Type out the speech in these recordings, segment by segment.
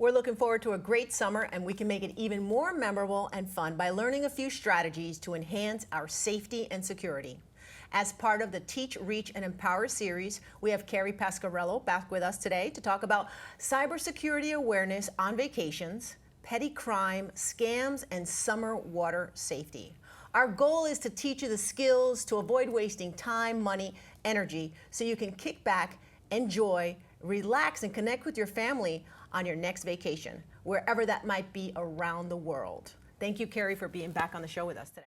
We're looking forward to a great summer, and we can make it even more memorable and fun by learning a few strategies to enhance our safety and security. As part of the Teach, Reach, and Empower series, we have Carrie Pasquarello back with us today to talk about cybersecurity awareness on vacations, petty crime, scams, and summer water safety. Our goal is to teach you the skills to avoid wasting time, money, energy, so you can kick back, enjoy, relax, and connect with your family on your next vacation, wherever that might be around the world. Thank you, Carrie, for being back on the show with us today.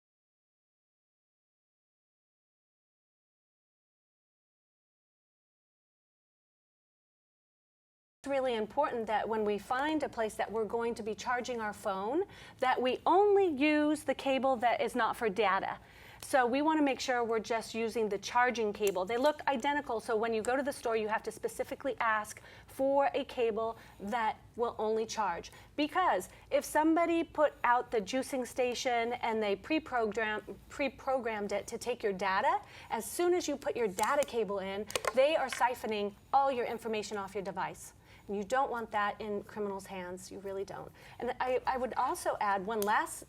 It's really important that when we find a place that we're going to be charging our phone, that we only use the cable that is not for data. So we want to make sure we're just using the charging cable. They look identical, so when you go to the store, you have to specifically ask for a cable that will only charge. Because if somebody put out the juicing station and they pre-programmed it to take your data, as soon as you put your data cable in, they are siphoning all your information off your device. And you don't want that in criminals' hands. You really don't. And I would also add one last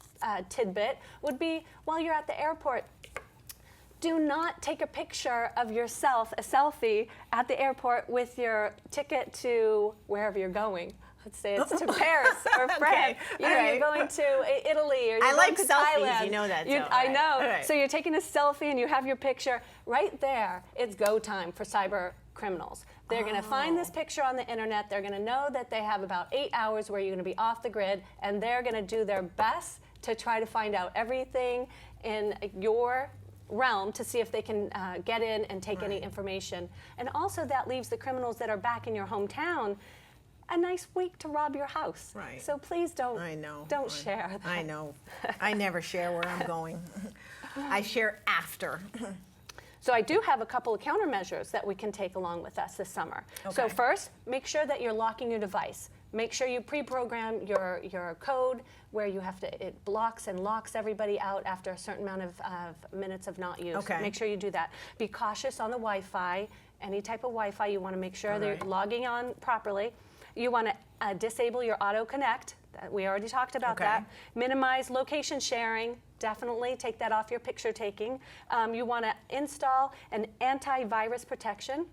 tidbit would be, while you're at the airport, do not take a picture of yourself, a selfie, at the airport with your ticket to wherever you're going. Let's say it's to Paris or France. Okay. You know, you're going to Italy or you're going to Thailand. You know that. I know. So you're taking a selfie and you have your picture right there. It's go time for cyber criminals. They're going to find this picture on the internet. They're going to know that they have about 8 hours where you're going to be off the grid, and they're going to do their best to try to find out everything in your realm to see if they can get in and take any information. And also that leaves the criminals that are back in your hometown a nice week to rob your house. Right. So please don't share that. I know. I never share where I'm going. I share after. So I do have a couple of countermeasures that we can take along with us this summer. Okay. So first, make sure that you're locking your device. Make sure you pre-program your code where you have to, it blocks and locks everybody out after a certain amount of minutes of not use. Okay. Make sure you do that. Be cautious on the Wi-Fi. Any type of Wi-Fi, you want to make sure they're logging on properly. You want to disable your auto connect. We already talked about that. Minimize location sharing. Definitely take that off your picture taking. You want to install an antivirus protection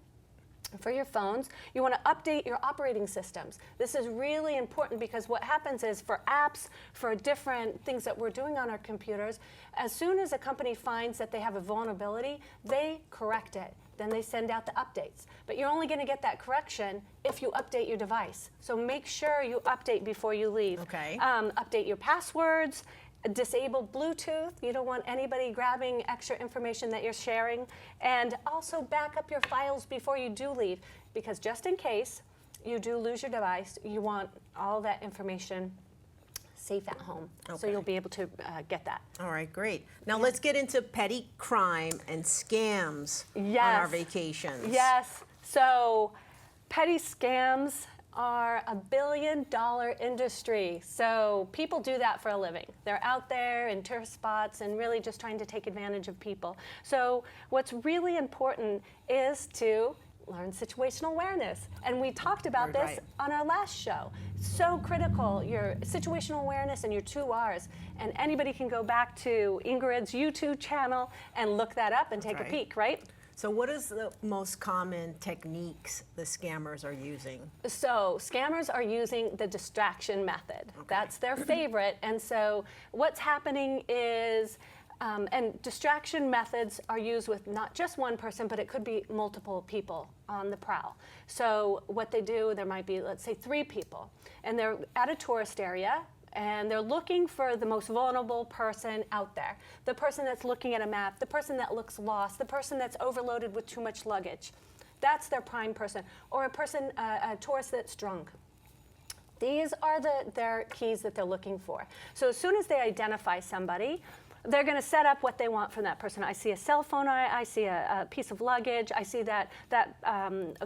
for your phones. You want to update your operating systems. This is really important because what happens is for apps, for different things that we're doing on our computers, as soon as a company finds that they have a vulnerability, they correct it. Then they send out the updates. But you're only going to get that correction if you update your device. So make sure you update before you leave. Okay. Update your passwords. Disable Bluetooth. You don't want anybody grabbing extra information that you're sharing. And also back up your files before you do leave, because just in case you do lose your device, you want all that information safe at home. So you'll be able to get that. All right, great. Now let's get into petty crime and scams on our vacations. Yes. So petty scams are a billion-dollar industry. So people do that for a living. They're out there in tourist spots and really just trying to take advantage of people. So what's really important is to learn situational awareness. And we talked about this on our last show. So critical, your situational awareness and your 2 R's. And anybody can go back to Ingrid's YouTube channel and look that up and take a peek, right? So what is the most common techniques the scammers are using? So scammers are using the distraction method. That's their favorite. And so what's happening is, and distraction methods are used with not just one person, but it could be multiple people on the prowl. So what they do, there might be, let's say, 3 people, and they're at a tourist area, and they're looking for the most vulnerable person out there. The person that's looking at a map, the person that looks lost, the person that's overloaded with too much luggage. That's their prime person. Or a person, a tourist that's drunk. These are their keys that they're looking for. So as soon as they identify somebody, they're going to set up what they want from that person. I see a cell phone, I see a piece of luggage, I see that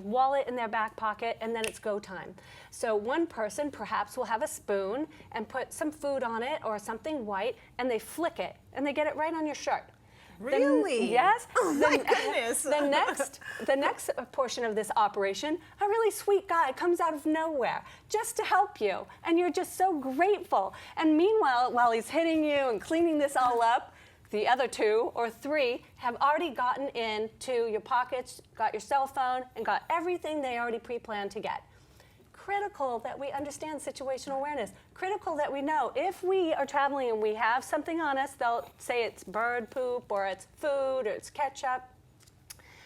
wallet in their back pocket, and then it's go time. So one person perhaps will have a spoon and put some food on it or something white, and they flick it, and they get it right on your shirt. Really? Yes. Oh my goodness. The next portion of this operation, a really sweet guy comes out of nowhere just to help you, and you're just so grateful. And meanwhile, while he's hitting you and cleaning this all up, the other 2 or 3 have already gotten into your pockets, got your cell phone, and got everything they already pre-planned to get. Critical that we understand situational awareness. Critical that we know if we are traveling and we have something on us, they'll say it's bird poop or it's food or it's ketchup.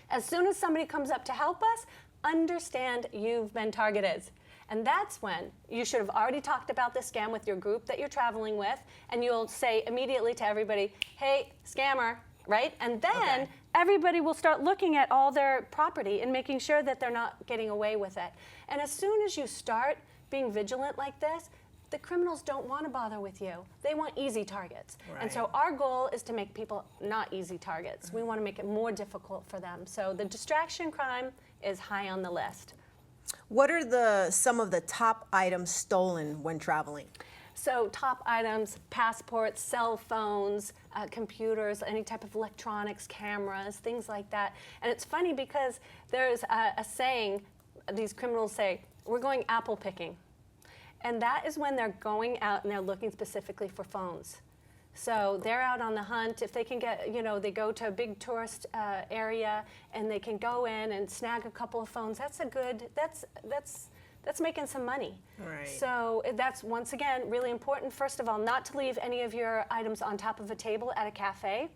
As soon as somebody comes up to help us, understand you've been targeted. And that's when you should have already talked about this scam with your group that you're traveling with, and you'll say immediately to everybody, hey, scammer, right? And then everybody will start looking at all their property and making sure that they're not getting away with it. And as soon as you start being vigilant like this, the criminals don't want to bother with you. They want easy targets. Right. And so our goal is to make people not easy targets. We want to make it more difficult for them. So the distraction crime is high on the list. What are some of the top items stolen when traveling? So top items, passports, cell phones, computers, any type of electronics, cameras, things like that. And it's funny because there's a saying, these criminals say, we're going apple picking. And that is when they're going out and they're looking specifically for phones. So they're out on the hunt. If they can get, they go to a big tourist area and they can go in and snag a couple of phones, that's making some money. Right. So that's, once again, really important, first of all, not to leave any of your items on top of a table at a cafe,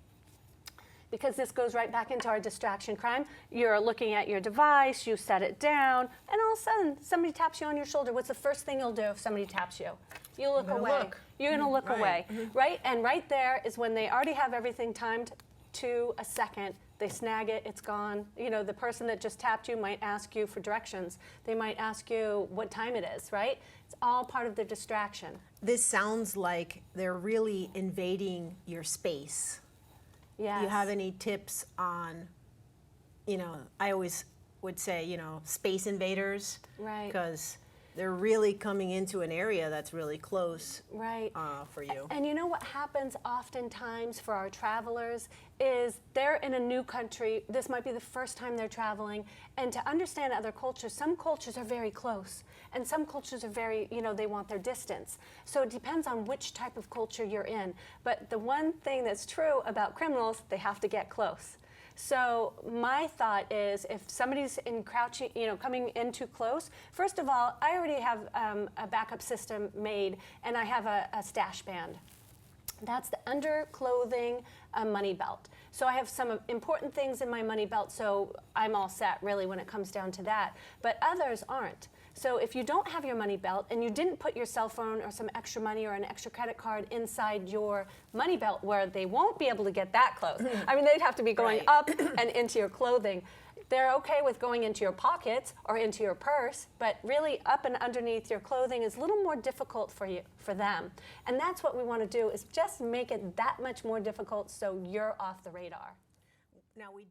because this goes right back into our distraction crime. You're looking at your device, you set it down, and all of a sudden, somebody taps you on your shoulder. What's the first thing you'll do if somebody taps you? You look away. You're gonna look away, right? And right there is when they already have everything timed to a second. They snag it, it's gone. The person that just tapped you might ask you for directions. They might ask you what time it is, right? It's all part of the distraction. This sounds like they're really invading your space. Yes. Do you have any tips on, I always would say, space invaders? Right. Because they're really coming into an area that's really close right. For you. And you know what happens oftentimes for our travelers is they're in a new country. This might be the first time they're traveling. And to understand other cultures, some cultures are very close. And some cultures are very, they want their distance. So it depends on which type of culture you're in. But the one thing that's true about criminals, they have to get close. So my thought is, if somebody's coming in too close, first of all, I already have a backup system made, and I have a stash band. That's the underclothing money belt. So I have some important things in my money belt, so I'm all set, really, when it comes down to that. But others aren't. So if you don't have your money belt and you didn't put your cell phone or some extra money or an extra credit card inside your money belt, where they won't be able to get that close. I mean, they'd have to be going up and into your clothing. They're okay with going into your pockets or into your purse, but really up and underneath your clothing is a little more difficult for them. And that's what we want to do, is just make it that much more difficult so you're off the radar. Now we